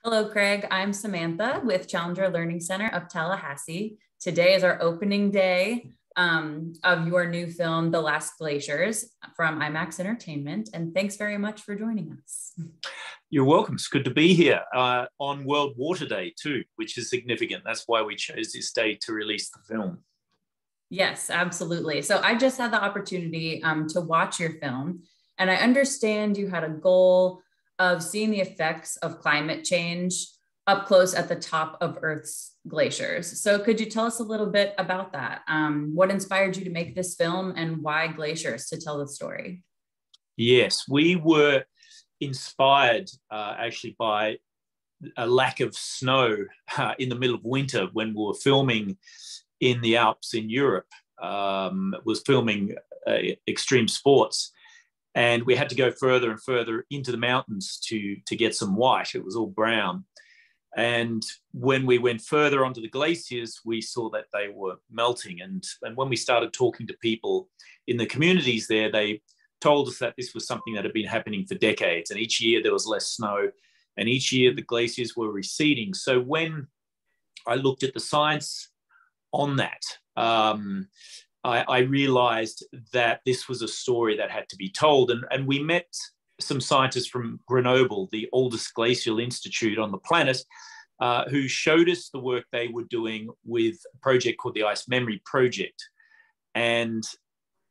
Hello, Craig. I'm Samantha with Challenger Learning Center of Tallahassee. Today is our opening day of your new film, The Last Glaciers, from IMAX Entertainment. And thanks very much for joining us. You're welcome. It's good to be here on World Water Day too, which is significant. That's why we chose this day to release the film. Yes, absolutely. So I just had the opportunity to watch your film, and I understand you had a goal of seeing the effects of climate change up close at the top of Earth's glaciers. So could you tell us a little bit about that? What inspired you to make this film and why glaciers to tell the story? Yes, we were inspired actually by a lack of snow in the middle of winter when we were filming in the Alps in Europe. Was filming extreme sports, and we had to go further and further into the mountains to get some white. It was all brown. And when we went further onto the glaciers, we saw that they were melting. And when we started talking to people in the communities there, they told us that this was something that had been happening for decades. And each year there was less snow, and each year the glaciers were receding. So when I looked at the science on that, I realized that this was a story that had to be told. And we met some scientists from Grenoble, the oldest glacial institute on the planet, who showed us the work they were doing with a project called the Ice Memory Project. And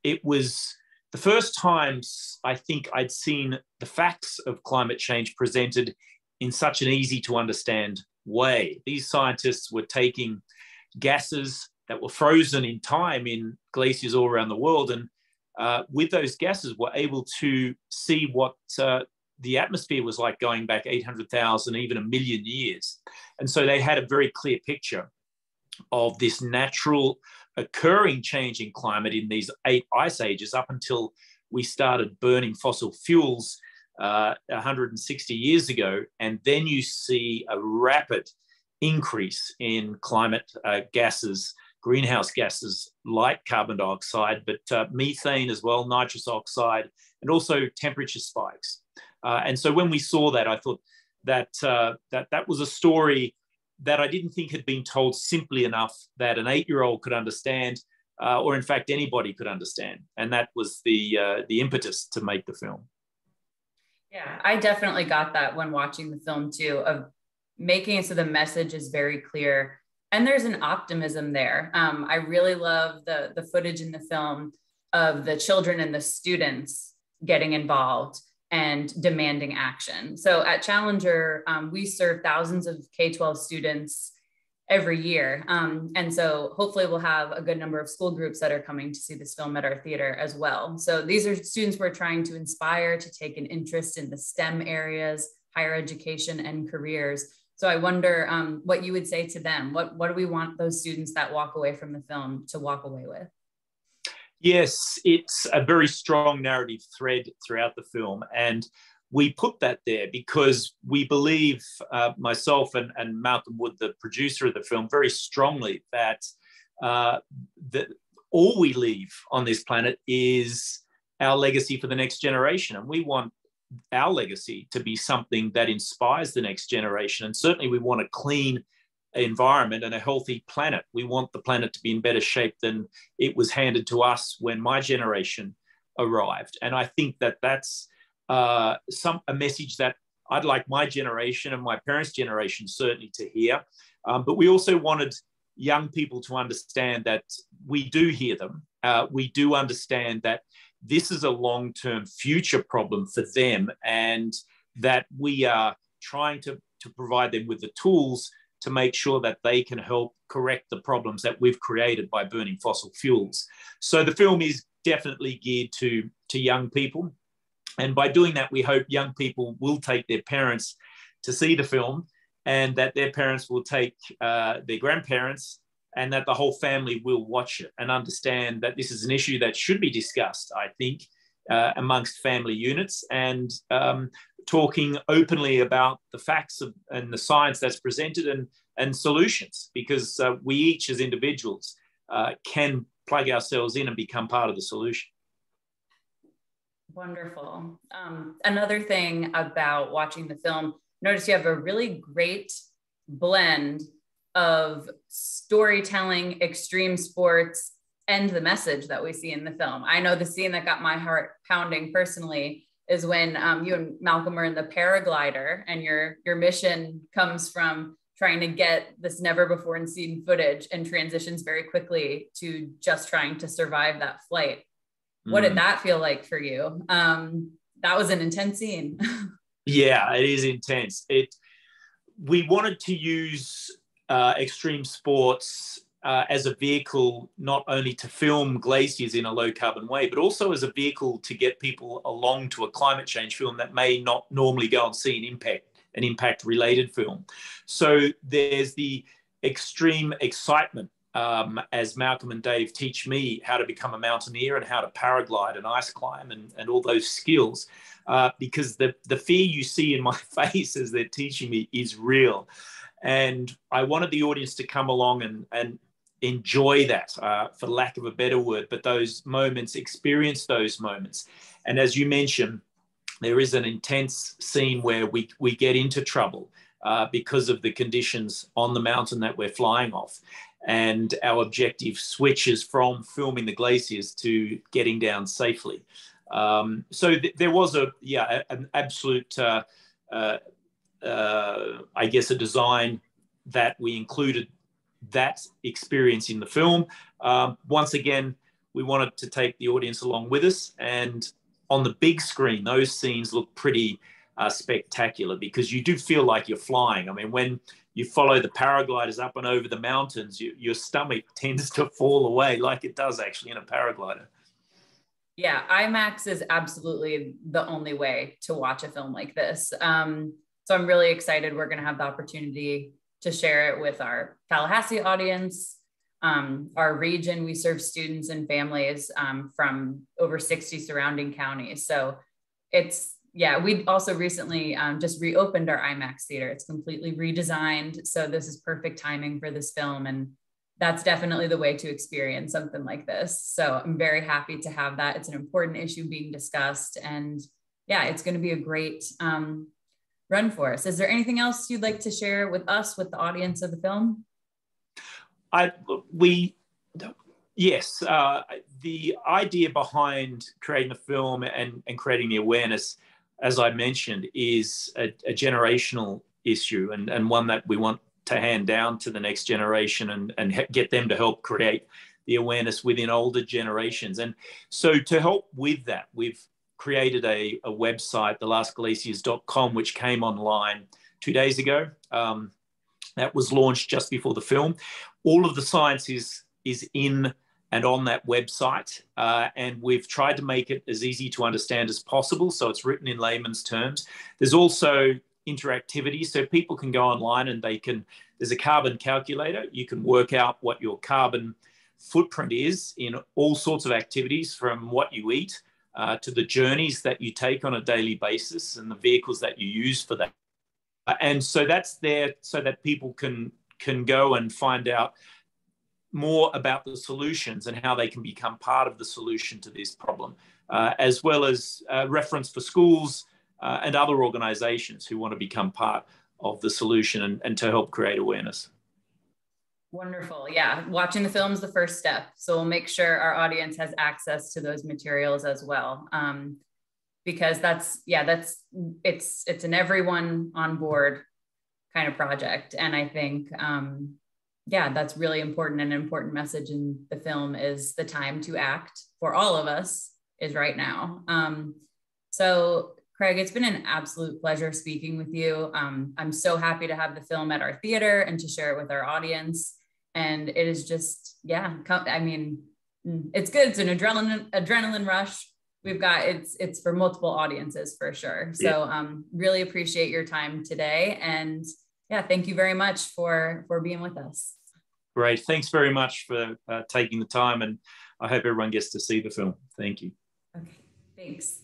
it was the first time I think I'd seen the facts of climate change presented in such an easy to understand way. These scientists were taking gases that were frozen in time in glaciers all around the world, and with those gases were able to see what the atmosphere was like going back 800,000, even a million years. And so they had a very clear picture of this natural occurring change in climate in these 8 ice ages up until we started burning fossil fuels 160 years ago. And then you see a rapid increase in climate gases, greenhouse gases like carbon dioxide, but methane as well, nitrous oxide, and also temperature spikes. And so when we saw that, I thought that that was a story that I didn't think had been told simply enough that an 8-year-old could understand, or in fact anybody could understand. And that was the impetus to make the film. Yeah, I definitely got that when watching the film too, of making it so the message is very clear. And there's an optimism there. I really love the footage in the film of the children and the students getting involved and demanding action. So at Challenger, we serve thousands of K-12 students every year. And so hopefully we'll have a good number of school groups that are coming to see this film at our theater as well. So these are students we're trying to inspire to take an interest in the STEM areas, higher education, and careers. So I wonder what you would say to them. What do we want those students that walk away from the film to walk away with? Yes, it's a very strong narrative thread throughout the film. And we put that there because we believe, myself and Malcolm Wood, the producer of the film, very strongly that all we leave on this planet is our legacy for the next generation. And we want our legacy to be something that inspires the next generation. And certainly we want a clean environment and a healthy planet. We want the planet to be in better shape than it was handed to us when my generation arrived. And I think that that's a message that I'd like my generation and my parents' generation certainly to hear. But we also wanted young people to understand that we do hear them. We do understand that this is a long-term future problem for them, and that we are trying to provide them with the tools to make sure that they can help correct the problems that we've created by burning fossil fuels. So the film is definitely geared to young people. And by doing that, we hope young people will take their parents to see the film, and that their parents will take their grandparents, and that the whole family will watch it and understand that this is an issue that should be discussed, I think, amongst family units, and talking openly about the facts and the science that's presented, and solutions, because we each as individuals can plug ourselves in and become part of the solution. Wonderful. Another thing about watching the film, notice you have a really great blend of storytelling, extreme sports, and the message that we see in the film. I know the scene that got my heart pounding personally is when you and Malcolm are in the paraglider, and your mission comes from trying to get this never before seen footage and transitions very quickly to just trying to survive that flight. What did that feel like for you? That was an intense scene. Yeah, it is intense. We wanted to use extreme sports as a vehicle, not only to film glaciers in a low carbon way, but also as a vehicle to get people along to a climate change film that may not normally go and see an impact related film. So there's the extreme excitement as Malcolm and Dave teach me how to become a mountaineer and how to paraglide and ice climb and all those skills, because the fear you see in my face as they're teaching me is real. And I wanted the audience to come along and enjoy that, for lack of a better word, but those moments, experience those moments. And as you mentioned, there is an intense scene where we get into trouble because of the conditions on the mountain that we're flying off. And our objective switches from filming the glaciers to getting down safely. So there was an absolute, I guess, a design that we included that experience in the film. Once again, we wanted to take the audience along with us, and on the big screen, those scenes look pretty spectacular because you do feel like you're flying. I mean, when you follow the paragliders up and over the mountains, your stomach tends to fall away like it does actually in a paraglider. Yeah, IMAX is absolutely the only way to watch a film like this. So I'm really excited we're going to have the opportunity to share it with our Tallahassee audience, our region. We serve students and families from over 60 surrounding counties. So we also recently just reopened our IMAX theater. It's completely redesigned. So this is perfect timing for this film. And that's definitely the way to experience something like this. So I'm very happy to have that. It's an important issue being discussed. And yeah, it's going to be a great run for us. Is there anything else you'd like to share with us, with the audience of the film? Yes. The idea behind creating the film and creating the awareness, as I mentioned, is a generational issue and one that we want to hand down to the next generation and get them to help create the awareness within older generations. And so to help with that, we've created a website, thelastglaciers.com, which came online 2 days ago. That was launched just before the film. All of the science is in and on that website, and we've tried to make it as easy to understand as possible, so it's written in layman's terms. There's also interactivity, so people can go online and there's a carbon calculator. You can work out what your carbon footprint is in all sorts of activities, from what you eat to the journeys that you take on a daily basis and the vehicles that you use for that. And so that's there so that people can go and find out more about the solutions and how they can become part of the solution to this problem, as well as reference for schools and other organizations who want to become part of the solution and to help create awareness. Wonderful. Yeah. Watching the film is the first step. So we'll make sure our audience has access to those materials as well. Because it's an everyone on board kind of project. And I think, that's really important. And an important message in the film is the time to act for all of us is right now. So Craig, it's been an absolute pleasure speaking with you. I'm so happy to have the film at our theater and to share it with our audience. And it is just, I mean, it's good. It's an adrenaline rush. We've got, it's for multiple audiences for sure. So really appreciate your time today. And thank you very much for being with us. Great. Thanks very much for taking the time. And I hope everyone gets to see the film. Thank you. Okay, thanks.